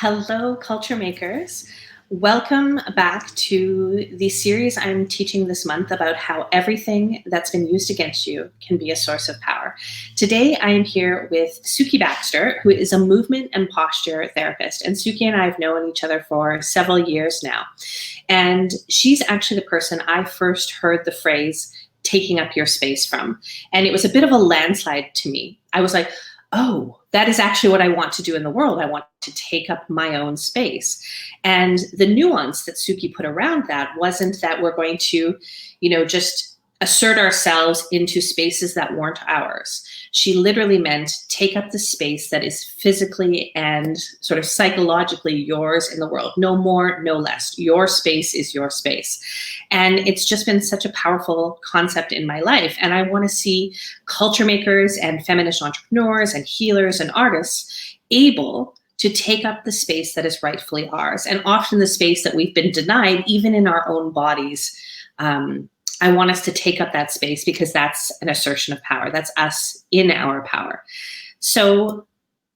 Hello, culture makers. Welcome back to the series I'm teaching this month about how everything that's been used against you can be a source of power. Today, I am here with Sukie Baxter, who is a movement and posture therapist. And Sukie and I have known each other for several years now. And she's actually the person I first heard the phrase, taking up your space from. And it was a bit of a landslide to me. I was like, oh, that is actually what I want to do in the world. I want to take up my own space. And the nuance that Sukie put around that wasn't that we're going to, just assert ourselves into spaces that weren't ours. She literally meant take up the space that is physically and sort of psychologically yours in the world. No more, no less. Your space is your space. And it's just been such a powerful concept in my life. And I want to see culture makers and feminist entrepreneurs and healers and artists able to take up the space that is rightfully ours, and often the space that we've been denied, even in our own bodies. I want us to take up that space because that's an assertion of power. That's us in our power. So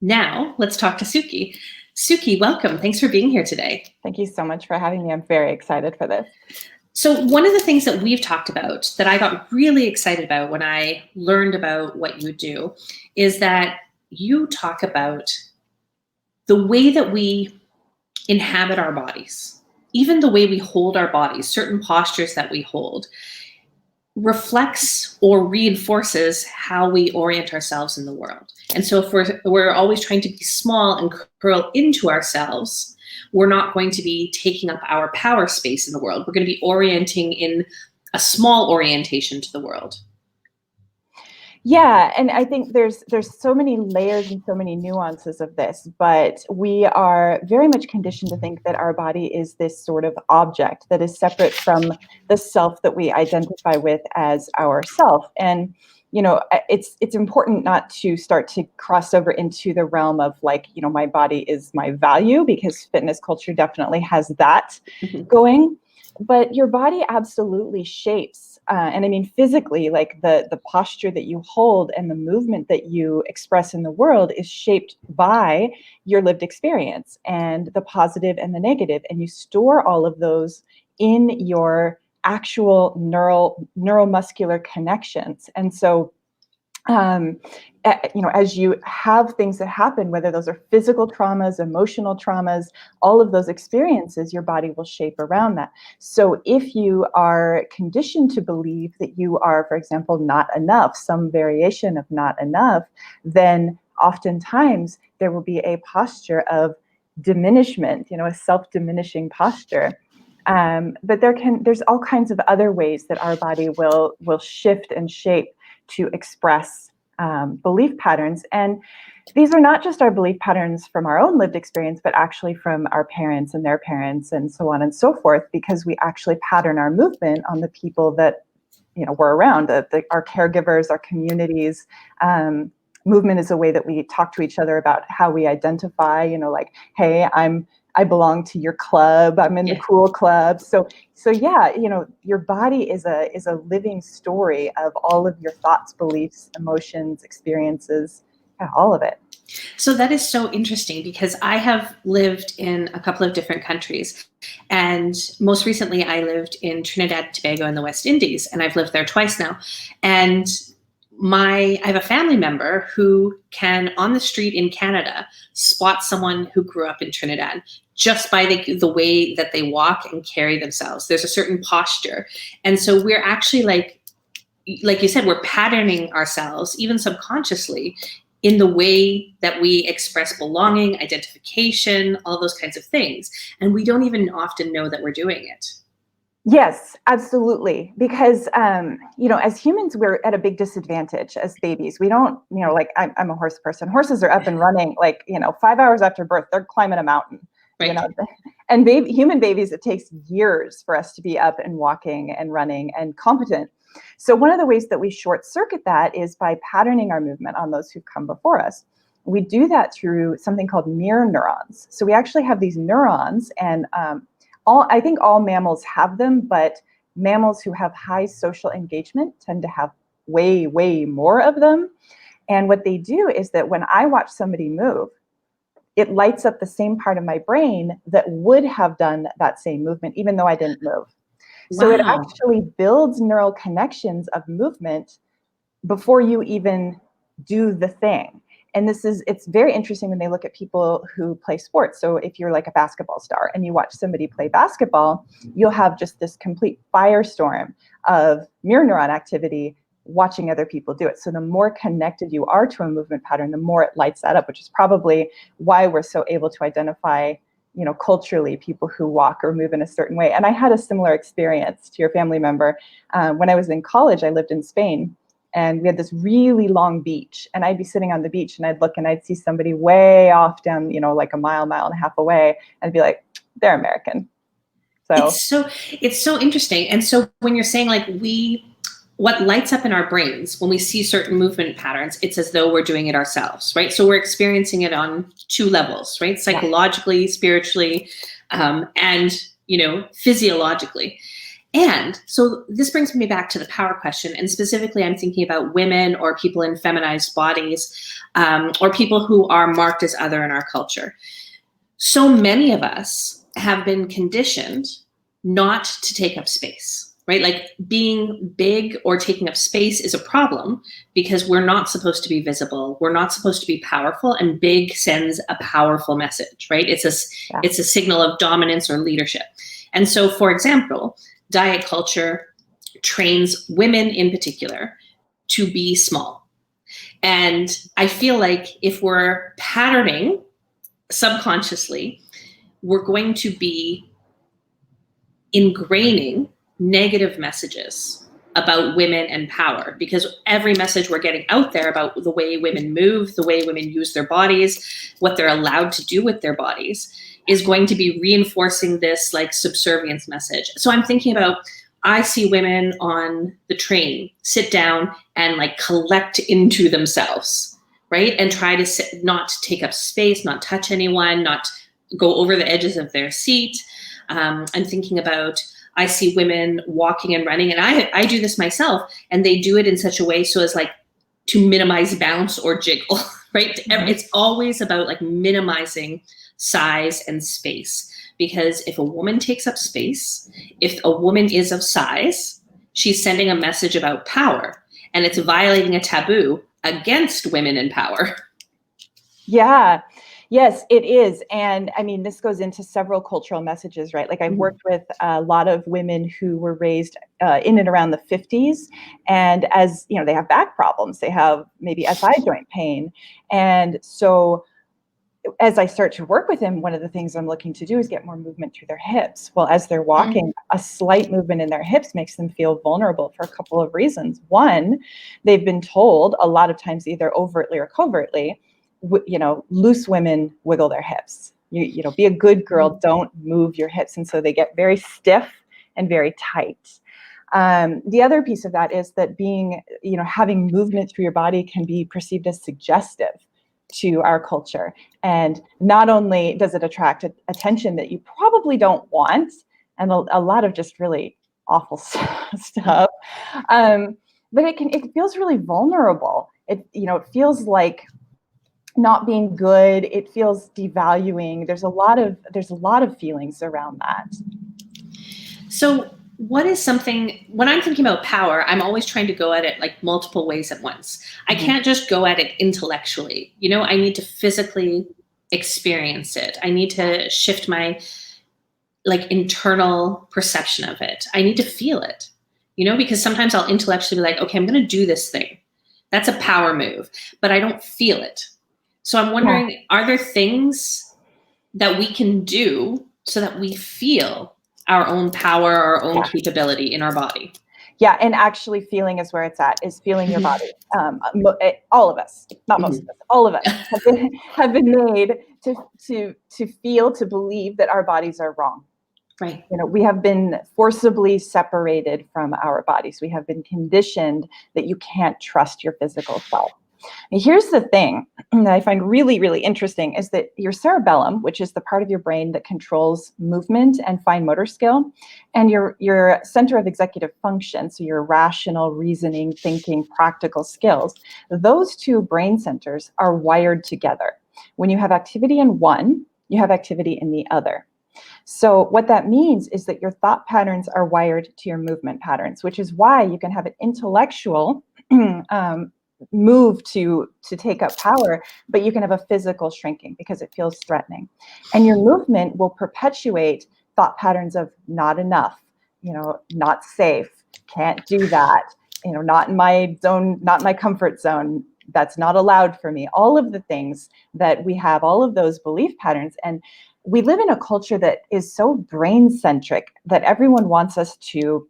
now let's talk to Sukie. Sukie, welcome. Thanks for being here today. Thank you so much for having me. I'm very excited for this. So one of the things that we've talked about that I got really excited about when I learned about what you do is that you talk about the way that we inhabit our bodies, even the way we hold our bodies, certain postures that we hold, reflects or reinforces how we orient ourselves in the world. And so if we're always trying to be small and curl into ourselves, we're not going to be taking up our power space in the world. We're going to be orienting in a small orientation to the world. Yeah, and I think there's so many layers and so many nuances of this, but we are very much conditioned to think that our body is this sort of object that is separate from the self that we identify with as our self. And it's important not to start to cross over into the realm of my body is my value, because fitness culture definitely has that going. But your body absolutely shapes, and I mean physically, like the posture that you hold and the movement that you express in the world is shaped by your lived experience and the positive and the negative. And you store all of those in your actual neuromuscular connections. And so as you have things that happen, whether those are physical traumas, emotional traumas, all of those experiences, your body will shape around that. So if you are conditioned to believe that you are, for example, not enough, some variation of not enough, then oftentimes there will be a posture of diminishment, a self-diminishing posture. But there's all kinds of other ways that our body will shift and shape to express belief patterns. And these are not just our belief patterns from our own lived experience, but actually from our parents and their parents and so on and so forth, because we actually pattern our movement on the people that we're around, our caregivers, our communities. Movement is a way that we talk to each other about how we identify, hey, I belong to your club. I'm in the cool club. So yeah, your body is a living story of all of your thoughts, beliefs, emotions, experiences, all of it. So that is so interesting, because I have lived in a couple of different countries. And most recently, I lived in Trinidad and Tobago in the West Indies, and I've lived there twice now. And I have a family member who can, on the street in Canada, spot someone who grew up in Trinidad just by the way that they walk and carry themselves. There's a certain posture. And so we're actually like you said, we're patterning ourselves, even subconsciously, in the way that we express belonging, identification, all those kinds of things. And we don't even often know that we're doing it. Yes, absolutely. Because, as humans, we're at a big disadvantage as babies. We don't, I'm a horse person. Horses are up and running, 5 hours after birth, they're climbing a mountain. Right. And human babies, it takes years for us to be up and walking and running and competent. So one of the ways that we short circuit that is by patterning our movement on those who've come before us. We do that through something called mirror neurons. So we actually have these neurons, and I think all mammals have them, but mammals who have high social engagement tend to have way, way more of them. And what they do is that when I watch somebody move, it lights up the same part of my brain that would have done that same movement, even though I didn't move. So it Wow. actually builds neural connections of movement before you even do the thing. And it's very interesting when they look at people who play sports. So if you're like a basketball star and you watch somebody play basketball, you'll have just this complete firestorm of mirror neuron activity watching other people do it. So the more connected you are to a movement pattern, the more it lights that up, which is probably why we're so able to identify, culturally, people who walk or move in a certain way. And I had a similar experience to your family member. When I was in college, I lived in Spain. And we had this really long beach, and I'd be sitting on the beach and I'd look and I'd see somebody way off down, like a mile and a half away, and I'd be like, they're American. So It's so interesting. And so when you're saying like what lights up in our brains when we see certain movement patterns, it's as though we're doing it ourselves, right? So we're experiencing it on two levels, right? Psychologically, spiritually, and, physiologically. And so this brings me back to the power question. And specifically, I'm thinking about women or people in feminized bodies, or people who are marked as other in our culture. So many of us have been conditioned not to take up space, right? Like being big or taking up space is a problem because we're not supposed to be visible. We're not supposed to be powerful, and big sends a powerful message, right? It's a signal of dominance or leadership. And so, for example, diet culture trains women in particular to be small. And I feel like if we're patterning subconsciously, we're going to be ingraining negative messages about women and power, because every message we're getting out there about the way women move, the way women use their bodies, what they're allowed to do with their bodies, is going to be reinforcing this like subservience message. So I'm thinking about, I see women on the train sit down and like collect into themselves, right? And try to sit, not take up space, not touch anyone, not go over the edges of their seat. I'm thinking about, I see women walking and running, and I do this myself, and they do it in such a way so as like to minimize bounce or jiggle, right? Mm-hmm. It's always about like minimizing size and space, because if a woman takes up space, if a woman is of size, she's sending a message about power, and it's violating a taboo against women in power. Yeah. Yes, it is. And I mean, this goes into several cultural messages, right? Like I've worked with a lot of women who were raised in and around the 50s. And as you know, they have back problems, they have maybe SI joint pain. And so as I start to work with them, one of the things I'm looking to do is get more movement through their hips. Well, as they're walking, a slight movement in their hips makes them feel vulnerable for a couple of reasons. One, they've been told a lot of times, either overtly or covertly, loose women wiggle their hips. You know, be a good girl, don't move your hips. And so they get very stiff and very tight. The other piece of that is that having movement through your body can be perceived as suggestive to our culture. And not only does it attract attention that you probably don't want, and a lot of just really awful stuff, but it feels really vulnerable. It feels like not being good. It feels devaluing. There's a lot of feelings around that. So what is something, when I'm thinking about power, I'm always trying to go at it like multiple ways at once. I can't just go at it intellectually. I need to physically experience it. I need to shift my like internal perception of it. I need to feel it, because sometimes I'll intellectually be like, okay, I'm going to do this thing. That's a power move, but I don't feel it. So I'm wondering, are there things that we can do so that we feel our own power, our own capability in our body? Yeah, and actually feeling is where it's at, is feeling your body. All of us, not most of us, all of us have been made to feel, to believe that our bodies are wrong. Right. We have been forcibly separated from our bodies. We have been conditioned that you can't trust your physical self. And here's the thing that I find really, really interesting is that your cerebellum, which is the part of your brain that controls movement and fine motor skill, and your center of executive function, so your rational, reasoning, thinking, practical skills, those two brain centers are wired together. When you have activity in one, you have activity in the other. So what that means is that your thought patterns are wired to your movement patterns, which is why you can have an intellectual move to take up power, but you can have a physical shrinking because it feels threatening. And your movement will perpetuate thought patterns of not enough, not safe, can't do that, not in my zone, not my comfort zone, that's not allowed for me. All of the things that we have, all of those belief patterns. And we live in a culture that is so brain centric that everyone wants us to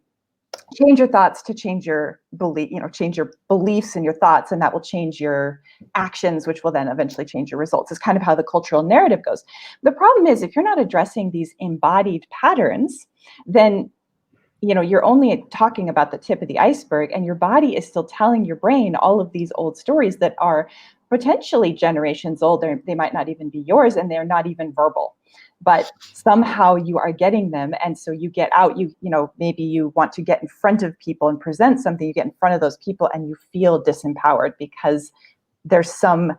change your thoughts to change your belief, change your beliefs and your thoughts, and that will change your actions, which will then eventually change your results. It's kind of how the cultural narrative goes. The problem is, if you're not addressing these embodied patterns, then you're only talking about the tip of the iceberg, and your body is still telling your brain all of these old stories that are potentially generations old. They might not even be yours, and they're not even verbal, but somehow you are getting them. And so you get out, maybe you want to get in front of people and present something, you get in front of those people and you feel disempowered because there's some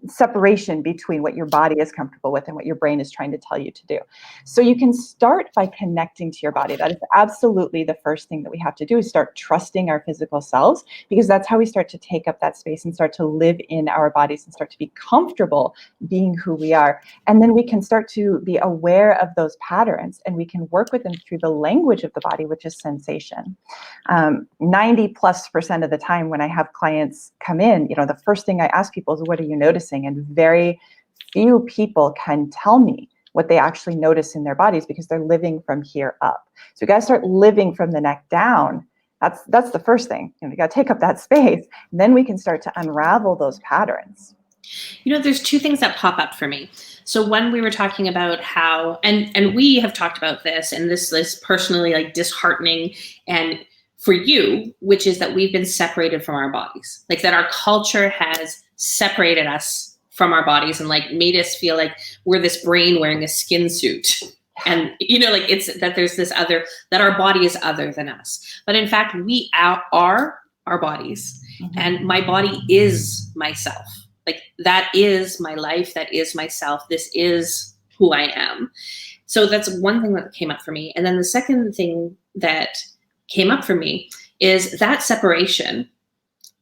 separation between what your body is comfortable with and what your brain is trying to tell you to do. So you can start by connecting to your body. That is absolutely the first thing that we have to do, is start trusting our physical selves, because that's how we start to take up that space and start to live in our bodies and start to be comfortable being who we are. And then we can start to be aware of those patterns, and we can work with them through the language of the body, which is sensation. 90+% of the time when I have clients come in, the first thing I ask people is, what are you noticing? And very few people can tell me what they actually notice in their bodies, because they're living from here up. So you got to start living from the neck down. That's the first thing. You got to take up that space, and then we can start to unravel those patterns. There's two things that pop up for me. So one, we were talking about how, and we have talked about this, and this is personally like disheartening, and for you, which is that we've been separated from our bodies, like that our culture has separated us from our bodies and like made us feel like we're this brain wearing a skin suit. And, like it's that there's this other, that our body is other than us. But in fact, we are our bodies. Mm-hmm. And my body is myself. Like that is my life. That is myself. This is who I am. So that's one thing that came up for me. And then the second thing that came up for me is that separation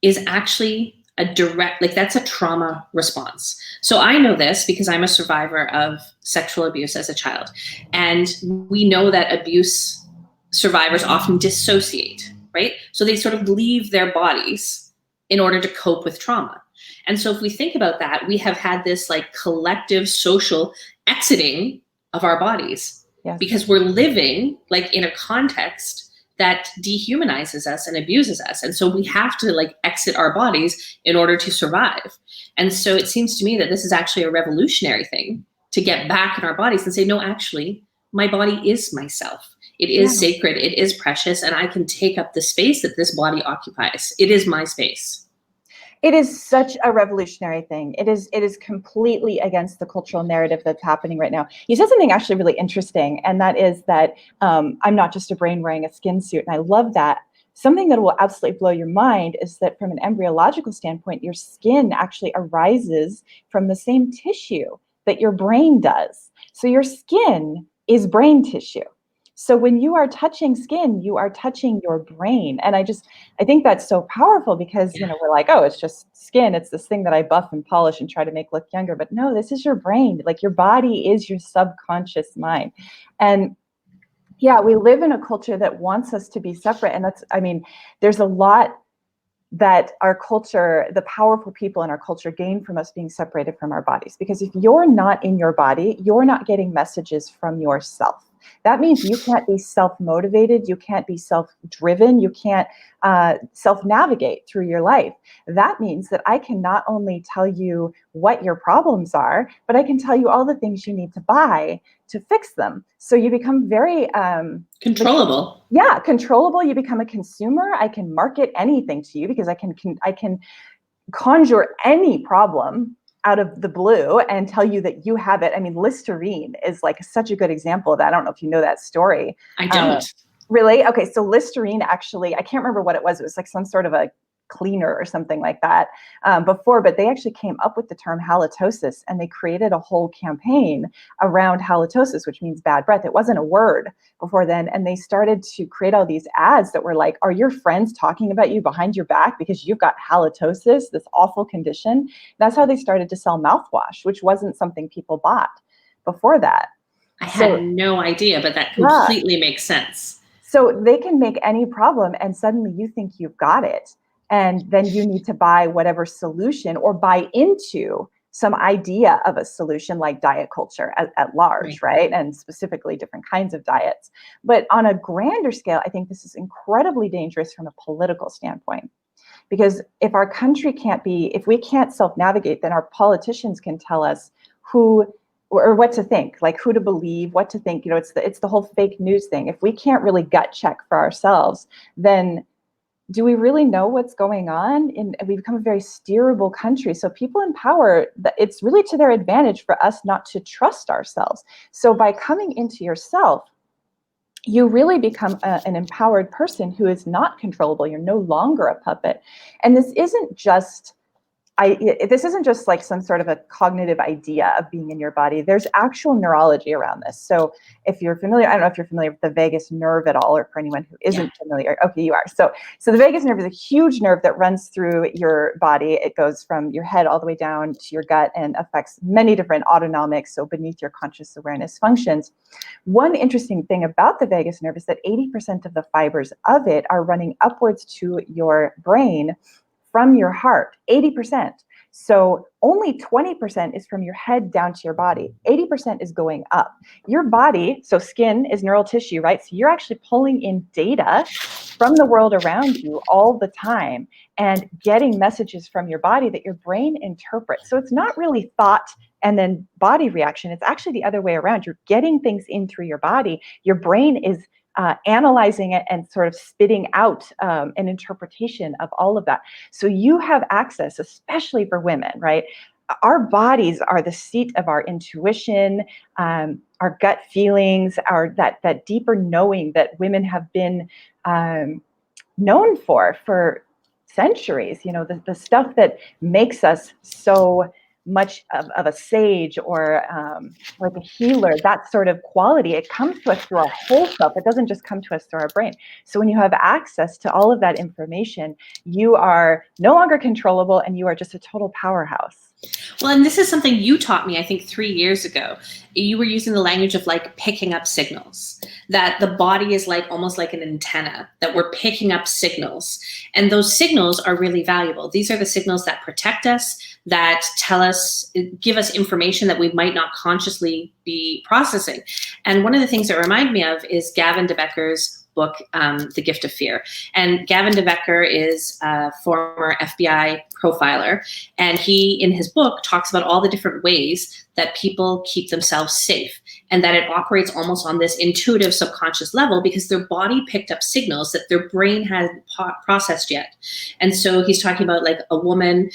is actually a direct, like that's a trauma response. So I know this because I'm a survivor of sexual abuse as a child. And we know that abuse survivors often dissociate, right? So they sort of leave their bodies in order to cope with trauma. And so if we think about that, we have had this like collective social exiting of our bodies. Yes. Because we're living like in a context that dehumanizes us and abuses us. And so we have to like exit our bodies in order to survive. And so it seems to me that this is actually a revolutionary thing to get back in our bodies and say, no, actually, my body is myself. It is sacred. It is precious. And I can take up the space that this body occupies. It is my space. It is such a revolutionary thing. It is completely against the cultural narrative that's happening right now. You said something actually really interesting, and that is that I'm not just a brain wearing a skin suit, and I love that. Something that will absolutely blow your mind is that from an embryological standpoint, your skin actually arises from the same tissue that your brain does. So your skin is brain tissue. So when you are touching skin, you are touching your brain. And I think that's so powerful because, we're like, oh, it's just skin. It's this thing that I buff and polish and try to make look younger. But no, this is your brain. Like your body is your subconscious mind. And yeah, we live in a culture that wants us to be separate. And there's a lot that our culture, the powerful people in our culture gain from us being separated from our bodies. Because if you're not in your body, you're not getting messages from yourself. That means you can't be self-motivated, you can't be self-driven, you can't self-navigate through your life. That means that I can not only tell you what your problems are, but I can tell you all the things you need to buy to fix them. So you become very controllable. Controllable. You become a consumer. I can market anything to you because I can conjure any problem out of the blue and tell you that you have it. I mean, Listerine is like such a good example of that. I don't know if you know that story. I don't. Really? Okay, so Listerine actually, I can't remember what it was. It was like some sort of a cleaner or something like that before, but they actually came up with the term halitosis, and they created a whole campaign around halitosis, which means bad breath. It wasn't a word before then. And they started to create all these ads that were like, are your friends talking about you behind your back because you've got halitosis, this awful condition? That's how they started to sell mouthwash, which wasn't something people bought before that. I had no idea, but that completely makes sense. So they can make any problem, and suddenly you think you've got it. And then you need to buy whatever solution or buy into some idea of a solution, like diet culture at large, right? And specifically different kinds of diets. But on a grander scale, I think this is incredibly dangerous from a political standpoint. Because if our country if we can't self-navigate, then our politicians can tell us who or what to think, like who to believe, what to think. It's the whole fake news thing. If we can't really gut check for ourselves, then do we really know what's going on? And we become a very steerable country. So people in power, it's really to their advantage for us not to trust ourselves. So by coming into yourself, you really become an empowered person who is not controllable. You're no longer a puppet. And this isn't just like some sort of a cognitive idea of being in your body. There's actual neurology around this. So if you're familiar, I don't know if you're familiar with the vagus nerve at all, or for anyone who isn't familiar. Okay, you are. So the vagus nerve is a huge nerve that runs through your body. It goes from your head all the way down to your gut and affects many different autonomic, so beneath your conscious awareness functions. One interesting thing about the vagus nerve is that 80% of the fibers of it are running upwards to your brain from your heart, 80%. So only 20% is from your head down to your body. 80% is going up. Your body, so skin is neural tissue, right? So you're actually pulling in data from the world around you all the time and getting messages from your body that your brain interprets. So it's not really thought and then body reaction. It's actually the other way around. You're getting things in through your body. Your brain is analyzing it and sort of spitting out an interpretation of all of that. So you have access, especially for women, right? Our bodies are the seat of our intuition, our gut feelings, that deeper knowing that women have been known for centuries. The stuff that makes us so much of a sage or like a healer, that sort of quality, it comes to us through our whole self. It doesn't just come to us through our brain. So when you have access to all of that information, you are no longer controllable, and you are just a total powerhouse. Well, and this is something you taught me, I think 3 years ago. You were using the language of like picking up signals, that the body is like almost like an antenna, that we're picking up signals. And those signals are really valuable. These are the signals that protect us, that give us information that we might not consciously be processing. And one of the things that remind me of is Gavin de Becker's book, The Gift of Fear. And Gavin de Becker is a former FBI profiler. And he, in his book, talks about all the different ways that people keep themselves safe, and that it operates almost on this intuitive subconscious level because their body picked up signals that their brain hadn't processed yet. And so he's talking about like a woman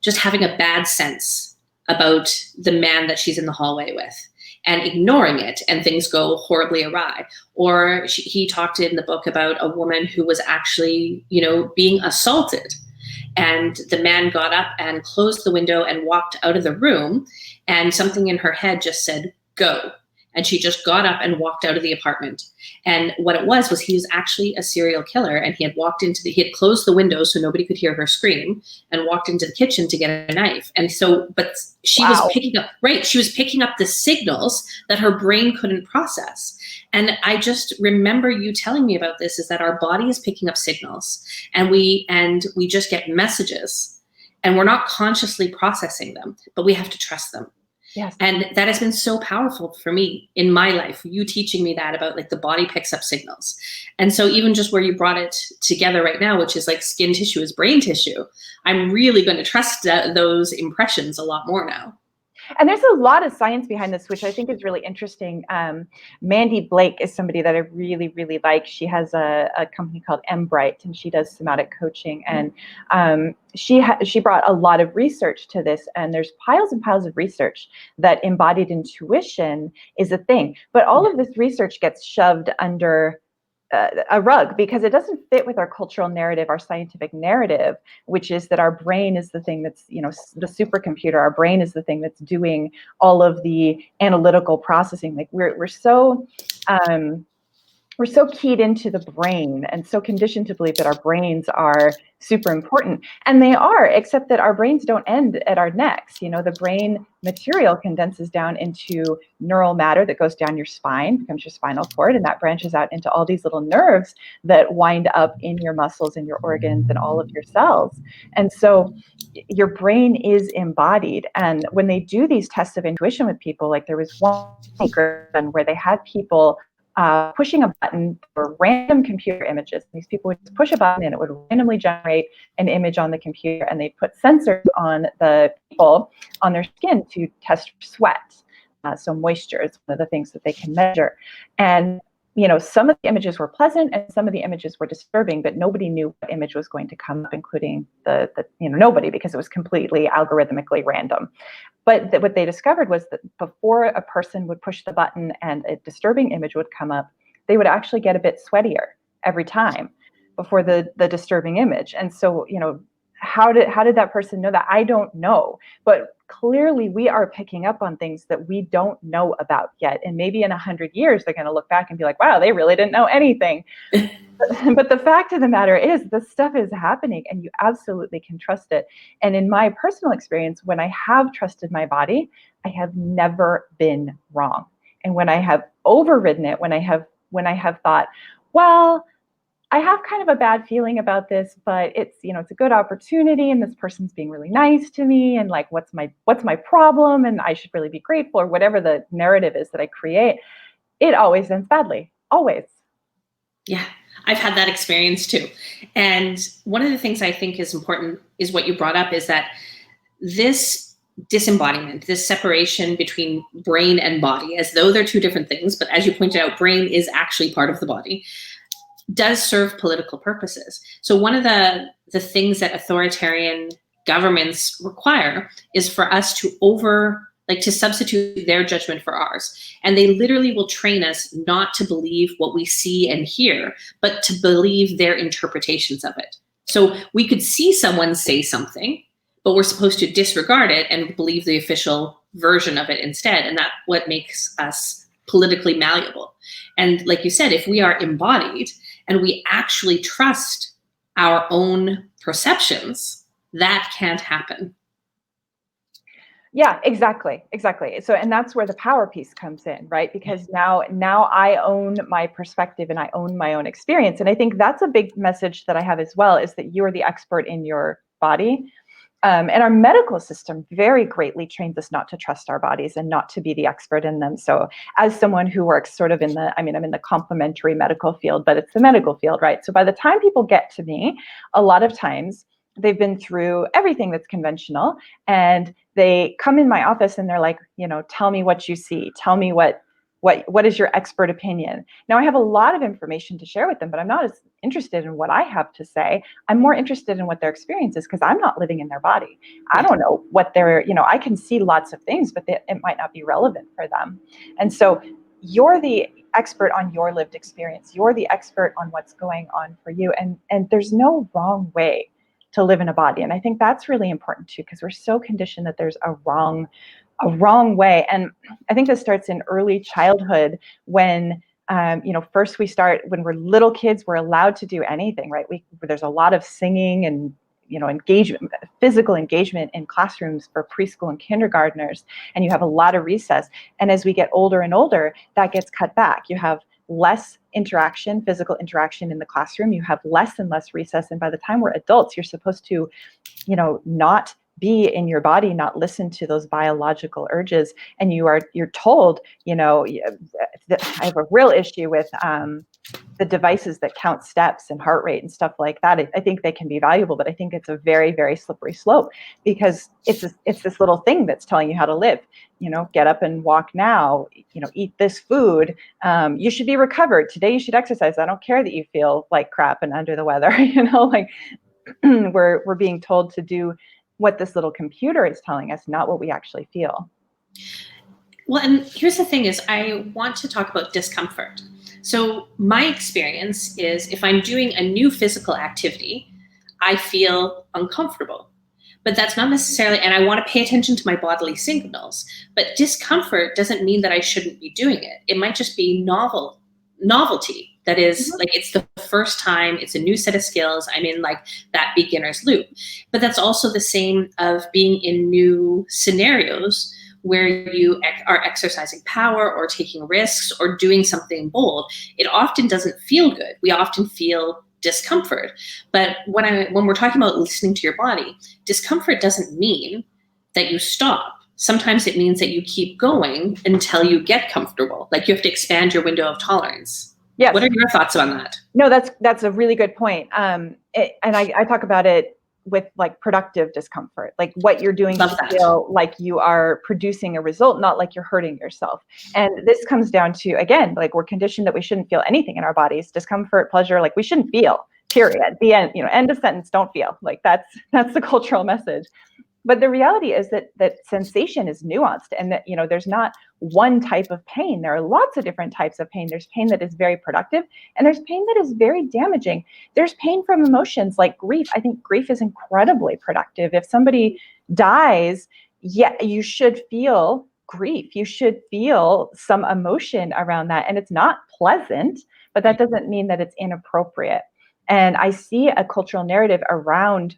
just having a bad sense about the man that she's in the hallway with, and ignoring it, and things go horribly awry. Or he talked in the book about a woman who was actually, being assaulted. And the man got up and closed the window and walked out of the room, and something in her head just said, go. And she just got up and walked out of the apartment. And what it was he was actually a serial killer, and he had closed the windows so nobody could hear her scream, and walked into the kitchen to get a knife. And so, but she was picking up the signals that her brain couldn't process. And I just remember you telling me about this, is that our body is picking up signals, and we just get messages, and we're not consciously processing them, but we have to trust them. Yes. And that has been so powerful for me in my life, you teaching me that about like the body picks up signals. And so even just where you brought it together right now, which is like skin tissue is brain tissue, I'm really going to trust those impressions a lot more now. And there's a lot of science behind this, which I think is really interesting. Mandy Blake is somebody that I really, really like. She has a company called Embodied, and she does somatic coaching. And she brought a lot of research to this. And there's piles and piles of research that embodied intuition is a thing. But all of this research gets shoved under a rug, because it doesn't fit with our cultural narrative, our scientific narrative, which is that our brain is the thing that's, the supercomputer. Our brain is the thing that's doing all of the analytical processing. Like we're so keyed into the brain and so conditioned to believe that our brains are super important. And they are, except that our brains don't end at our necks. The brain material condenses down into neural matter that goes down your spine, becomes your spinal cord, and that branches out into all these little nerves that wind up in your muscles and your organs and all of your cells. And so your brain is embodied. And when they do these tests of intuition with people, like there was one where they had people pushing a button for random computer images. These people would just push a button and it would randomly generate an image on the computer, and they'd put sensors on the people on their skin to test sweat. So moisture is one of the things that they can measure. And some of the images were pleasant and some of the images were disturbing, but nobody knew what image was going to come up, including nobody, because it was completely algorithmically random. But what they discovered was that before a person would push the button and a disturbing image would come up, they would actually get a bit sweatier every time before the disturbing image. And so, how did that person know that? I don't know. But clearly we are picking up on things that we don't know about yet. And maybe in 100 years, they're going to look back and be like, wow, they really didn't know anything. But the fact of the matter is this stuff is happening and you absolutely can trust it. And in my personal experience, when I have trusted my body, I have never been wrong. And when I have overridden it, when I have thought, well, I have kind of a bad feeling about this, but it's a good opportunity and this person's being really nice to me, and like what's my problem, and I should really be grateful, or whatever the narrative is that I create, it always ends badly. Always. Yeah, I've had that experience too. And one of the things I think is important is what you brought up, is that this disembodiment, this separation between brain and body, as though they're two different things, but as you pointed out, brain is actually part of the body, does serve political purposes. So one of the things that authoritarian governments require is for us to substitute their judgment for ours. And they literally will train us not to believe what we see and hear, but to believe their interpretations of it. So we could see someone say something, but we're supposed to disregard it and believe the official version of it instead. And that's what makes us politically malleable. And like you said, if we are embodied and we actually trust our own perceptions, that can't happen. Yeah, exactly. So, and that's where the power piece comes in, right? Because now I own my perspective and I own my own experience. And I think that's a big message that I have as well, is that you're the expert in your body. And our medical system very greatly trains us not to trust our bodies and not to be the expert in them. So as someone who works sort of I'm in the complementary medical field, but it's the medical field, right? So by the time people get to me, a lot of times they've been through everything that's conventional, and they come in my office and they're like, tell me what you see. Tell me what is your expert opinion? Now I have a lot of information to share with them, but I'm not as interested in what I have to say. I'm more interested in what their experience is, because I'm not living in their body. I don't know what I can see lots of things, but it might not be relevant for them. And so you're the expert on your lived experience. You're the expert on what's going on for you. And there's no wrong way to live in a body. And I think that's really important too, because we're so conditioned that there's a wrong way. And I think this starts in early childhood when, first we start when we're little kids, we're allowed to do anything, right? There's a lot of singing and, engagement, physical engagement in classrooms for preschool and kindergartners, and you have a lot of recess. And as we get older and older, that gets cut back. You have less interaction, physical interaction in the classroom. You have less and less recess. And by the time we're adults, you're supposed to, not be in your body, not listen to those biological urges. And you're told, I have a real issue with the devices that count steps and heart rate and stuff like that. I think they can be valuable, but I think it's a very, very slippery slope, because it's this little thing that's telling you how to live. Get up and walk now, eat this food. You should be recovered. Today you should exercise. I don't care that you feel like crap and under the weather, we're being told to do what this little computer is telling us, not what we actually feel. Well, and here's the thing is, I want to talk about discomfort. So my experience is if I'm doing a new physical activity, I feel uncomfortable. But that's not necessarily, and I want to pay attention to my bodily signals. But discomfort doesn't mean that I shouldn't be doing it. It might just be novelty. That is, like, it's the first time, it's a new set of skills. I'm in like that beginner's loop. But that's also the same of being in new scenarios where you are exercising power or taking risks or doing something bold. It often doesn't feel good. We often feel discomfort. But when we're talking about listening to your body, discomfort doesn't mean that you stop. Sometimes it means that you keep going until you get comfortable. Like, you have to expand your window of tolerance. Yes. What are your thoughts on that? No, that's a really good point. And I talk about it with like productive discomfort, like what you're doing to feel like you are producing a result, not like you're hurting yourself. And this comes down to, again, like, we're conditioned that we shouldn't feel anything in our bodies, discomfort, pleasure, like we shouldn't feel, period. The end, end of sentence, don't feel. Like that's the cultural message. But the reality is that sensation is nuanced, and that, there's not one type of pain. There are lots of different types of pain. There's pain that is very productive, and there's pain that is very damaging. There's pain from emotions like grief. I think grief is incredibly productive. If somebody dies, you should feel grief. You should feel some emotion around that. And it's not pleasant, but that doesn't mean that it's inappropriate. And I see a cultural narrative around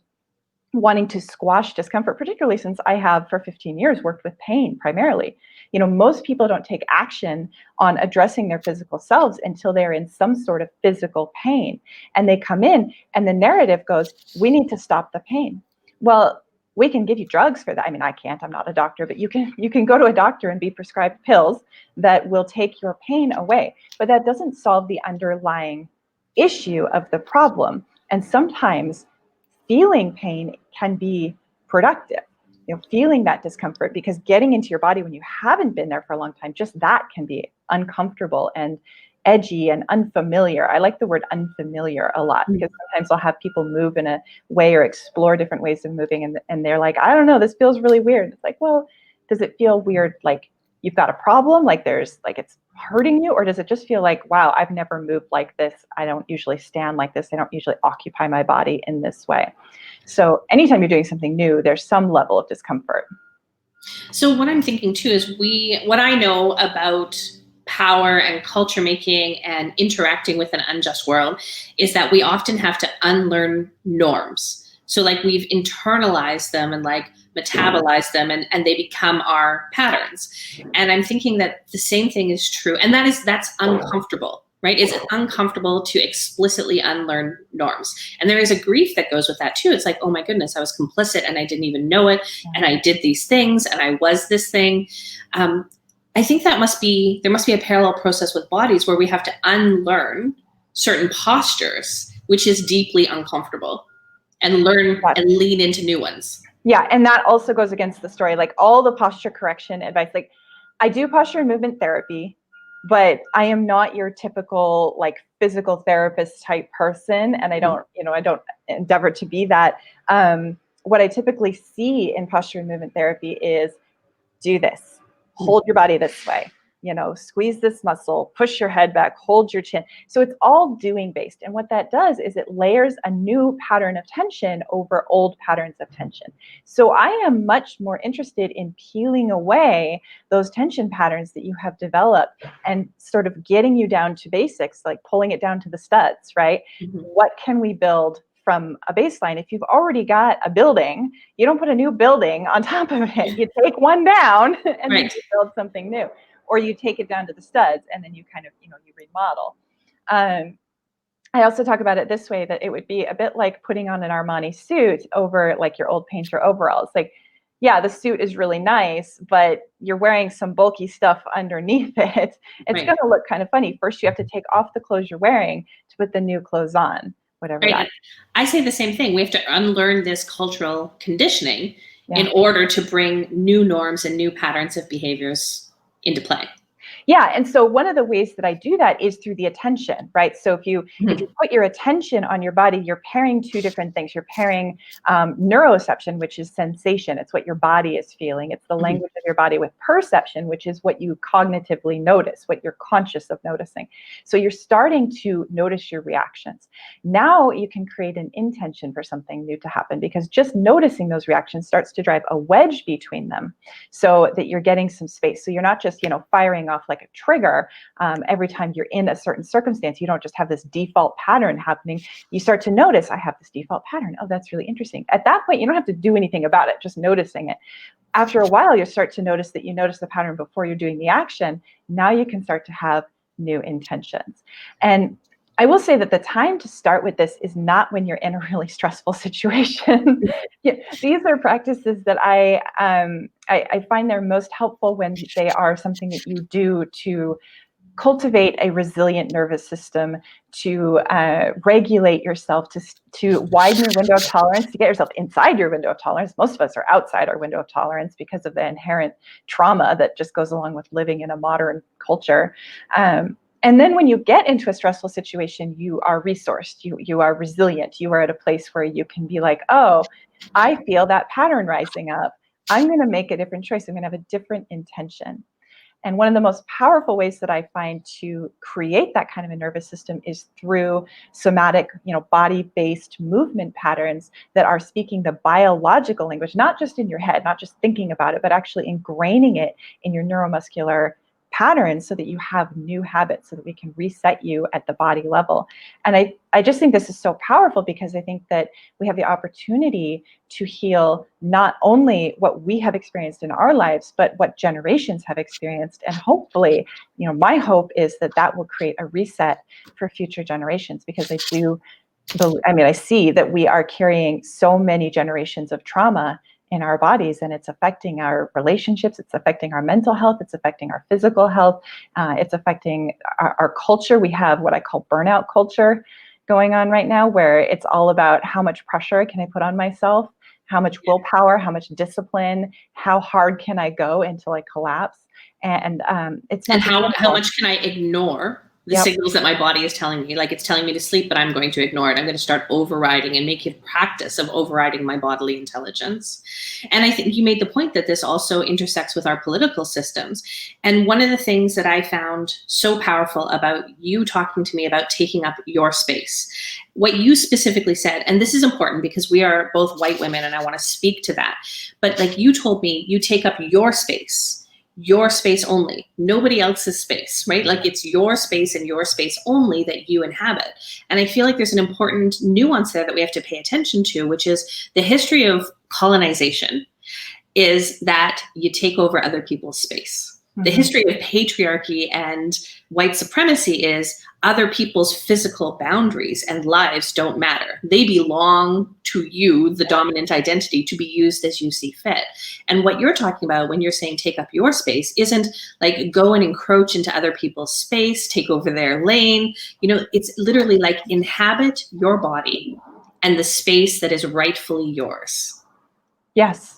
wanting to squash discomfort, particularly since I have for 15 years worked with pain primarily. Most people don't take action on addressing their physical selves until they're in some sort of physical pain. And they come in and the narrative goes, we need to stop the pain. Well, we can give you drugs for that. I mean, I can't, I'm not a doctor, but you can go to a doctor and be prescribed pills that will take your pain away. But that doesn't solve the underlying issue of the problem. And sometimes feeling pain can be productive, feeling that discomfort, because getting into your body when you haven't been there for a long time, just that can be uncomfortable and edgy and unfamiliar. I like the word unfamiliar a lot, because sometimes I'll have people move in a way or explore different ways of moving, and they're like, I don't know, this feels really weird. It's like, well, does it feel weird like you've got a problem, like there's like it's hurting you, or does it just feel like, wow, I've never moved like this, I don't usually stand like this, I don't usually occupy my body in this way? So anytime you're doing something new, there's some level of discomfort. So what I'm thinking too is what I know about power and culture making and interacting with an unjust world is that we often have to unlearn norms. So like, we've internalized them and like metabolize them, and they become our patterns. And I'm thinking that the same thing is true. And that's uncomfortable, right? It's uncomfortable to explicitly unlearn norms. And there is a grief that goes with that too. It's like, oh my goodness, I was complicit and I didn't even know it. And I did these things and I was this thing. I think there must be a parallel process with bodies where we have to unlearn certain postures, which is deeply uncomfortable, and learn and lean into new ones. Yeah, and that also goes against the story. Like, all the posture correction advice, like, I do posture and movement therapy, but I am not your typical like physical therapist type person, and I don't endeavor to be that. What I typically see in posture and movement therapy is, do this, hold your body this way, squeeze this muscle, push your head back, hold your chin. So it's all doing based. And what that does is it layers a new pattern of tension over old patterns of tension. So I am much more interested in peeling away those tension patterns that you have developed and sort of getting you down to basics, like pulling it down to the studs, right? Mm-hmm. What can we build from a baseline? If you've already got a building, you don't put a new building on top of it. You take one down and then you build something new. Or you take it down to the studs and then you kind of, you remodel. I also talk about it this way, that it would be a bit like putting on an Armani suit over like your old painter overalls. Like, yeah, the suit is really nice, but you're wearing some bulky stuff underneath it. It's going to look kind of funny. First, you have to take off the clothes you're wearing to put the new clothes on, whatever that is. I say the same thing. We have to unlearn this cultural conditioning in order to bring new norms and new patterns of behaviors into play. Yeah, and so one of the ways that I do that is through the attention, right? So if you put your attention on your body, you're pairing two different things. You're pairing neuroception, which is sensation. It's what your body is feeling. It's the language of your body, with perception, which is what you cognitively notice, what you're conscious of noticing. So you're starting to notice your reactions. Now you can create an intention for something new to happen, because just noticing those reactions starts to drive a wedge between them, so that you're getting some space. So you're not just, firing off like a trigger every time you're in a certain circumstance. You don't just have this default pattern happening. You start to notice, I have this default pattern. Oh, that's really interesting. At that point, you don't have to do anything about it, just noticing it. After a while, you start to notice that you notice the pattern before you're doing the action. Now you can start to have new intentions. And I will say that the time to start with this is not when you're in a really stressful situation. These are practices that I find they're most helpful when they are something that you do to cultivate a resilient nervous system, to regulate yourself, to widen your window of tolerance, to get yourself inside your window of tolerance. Most of us are outside our window of tolerance because of the inherent trauma that just goes along with living in a modern culture. And then when you get into a stressful situation, you are resourced, you are resilient, you are at a place where you can be like, oh, I feel that pattern rising up. I'm going to make a different choice. I'm going to have a different intention. And one of the most powerful ways that I find to create that kind of a nervous system is through somatic, body-based movement patterns that are speaking the biological language, not just in your head, not just thinking about it, but actually ingraining it in your neuromuscular patterns, so that you have new habits, so that we can reset you at the body level. And I just think this is so powerful, because I think that we have the opportunity to heal not only what we have experienced in our lives, but what generations have experienced. And hopefully, my hope is that that will create a reset for future generations, because I see that we are carrying so many generations of trauma in our bodies, and it's affecting our relationships, it's affecting our mental health, it's affecting our physical health, it's affecting our culture. We have what I call burnout culture going on right now, where it's all about how much pressure can I put on myself, how much willpower, how much discipline, how hard can I go until I collapse. And it's not, and how much can I ignore the signals that my body is telling me? Like, it's telling me to sleep, but I'm going to ignore it. I'm going to start overriding and make a practice of overriding my bodily intelligence. And I think you made the point that this also intersects with our political systems. And one of the things that I found so powerful about you talking to me about taking up your space, what you specifically said, and this is important because we are both white women and I want to speak to that. But like you told me, you take up your space only, nobody else's space, right? Like, it's your space and your space only that you inhabit. And I feel like there's an important nuance there that we have to pay attention to, which is the history of colonization is that you take over other people's space. The history of patriarchy and white supremacy is other people's physical boundaries and lives don't matter. They belong to you, the dominant identity, to be used as you see fit. And what you're talking about when you're saying take up your space isn't like go and encroach into other people's space, take over their lane. It's literally like inhabit your body and the space that is rightfully yours. Yes.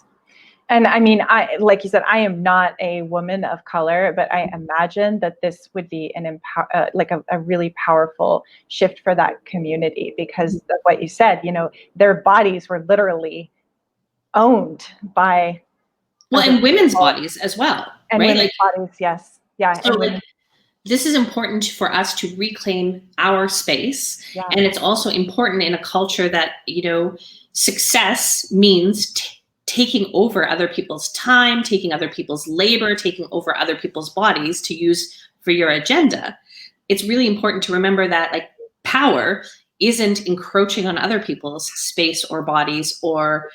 And I mean, like you said, I am not a woman of color, but I imagine that this would be a really powerful shift for that community, because of what you said, their bodies were literally owned by. Well, and women's bodies as well. And right? women's bodies, yes. Yeah. So this is important for us to reclaim our space. Yeah. And it's also important in a culture that, success means taking over other people's time, taking other people's labor, taking over other people's bodies to use for your agenda. It's really important to remember that like power isn't encroaching on other people's space or bodies or,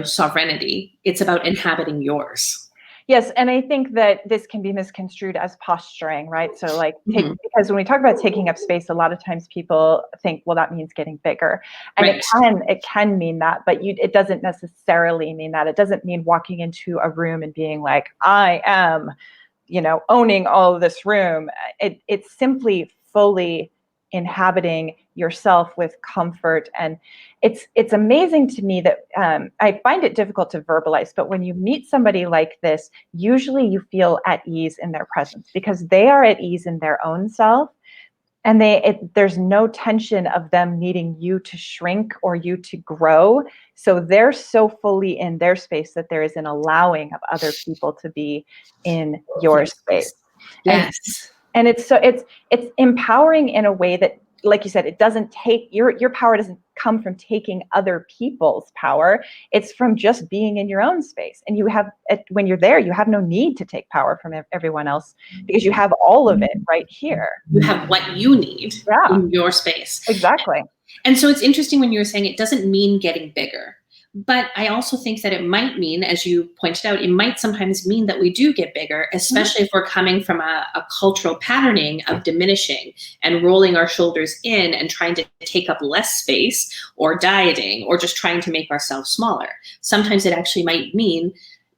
sovereignty. It's about inhabiting yours. Yes, and I think that this can be misconstrued as posturing, right? So because when we talk about taking up space, a lot of times people think, well, that means getting bigger. And it can mean that, but it doesn't necessarily mean that. It doesn't mean walking into a room and being like, I am, owning all of this room. It's simply fully inhabiting yourself with comfort. And it's amazing to me that I find it difficult to verbalize, but when you meet somebody like this, usually you feel at ease in their presence because they are at ease in their own self. And there's no tension of them needing you to shrink or you to grow. So they're so fully in their space that there is an allowing of other people to be in your space. Yes. And it's empowering in a way that, like you said, it doesn't take your power doesn't come from taking other people's power. It's from just being in your own space. And when you're there, you have no need to take power from everyone else because you have all of it right here. You have what you need in your space. Exactly. And so it's interesting when you were saying it doesn't mean getting bigger. But I also think that it might mean, as you pointed out, it might sometimes mean that we do get bigger, especially if we're coming from a cultural patterning of diminishing and rolling our shoulders in and trying to take up less space or dieting or just trying to make ourselves smaller. Sometimes it actually might mean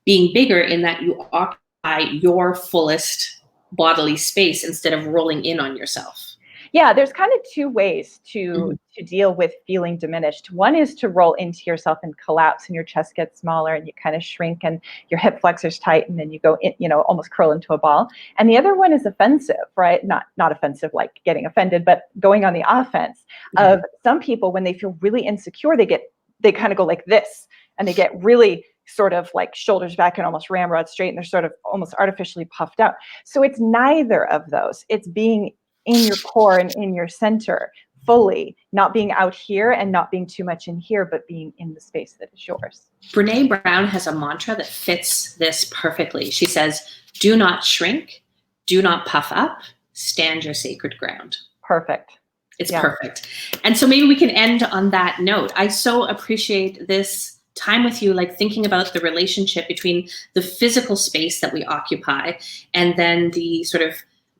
being bigger in that you occupy your fullest bodily space instead of rolling in on yourself. Yeah, there's kind of two ways to deal with feeling diminished. One is to roll into yourself and collapse and your chest gets smaller and you kind of shrink and your hip flexors tighten and you go in, almost curl into a ball. And the other one is offensive, right? Not offensive like getting offended, but going on the offense of some people when they feel really insecure, they kind of go like this and they get really sort of like shoulders back and almost ramrod straight and they're sort of almost artificially puffed out. So it's neither of those. It's being in your core and in your center fully, not being out here and not being too much in here, but being in the space that is yours. Brene Brown has a mantra that fits this perfectly. She says, do not shrink, do not puff up, stand your sacred ground. Perfect. It's perfect. And so maybe we can end on that note. I so appreciate this time with you, like thinking about the relationship between the physical space that we occupy and then the sort of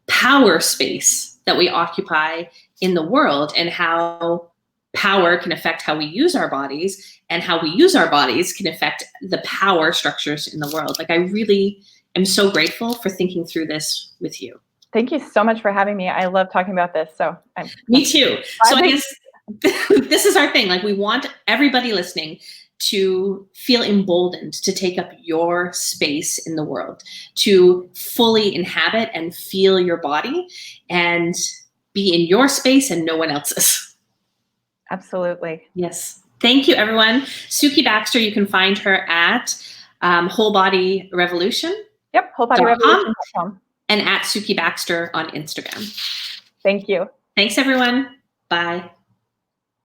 power space that we occupy in the world and how power can affect how we use our bodies and how we use our bodies can affect the power structures in the world. Like I really am so grateful for thinking through this with you. Thank you so much for having me. I love talking about this. So Me too. So I guess this is our thing. Like we want everybody listening to feel emboldened to take up your space in the world, to fully inhabit and feel your body and be in your space and no one else's. Absolutely. Yes. Thank you, everyone. Sukie Baxter, you can find her at Whole Body Revolution. Yep, wholebodyrevolution.com. And at Sukie Baxter on Instagram. Thank you. Thanks, everyone. Bye.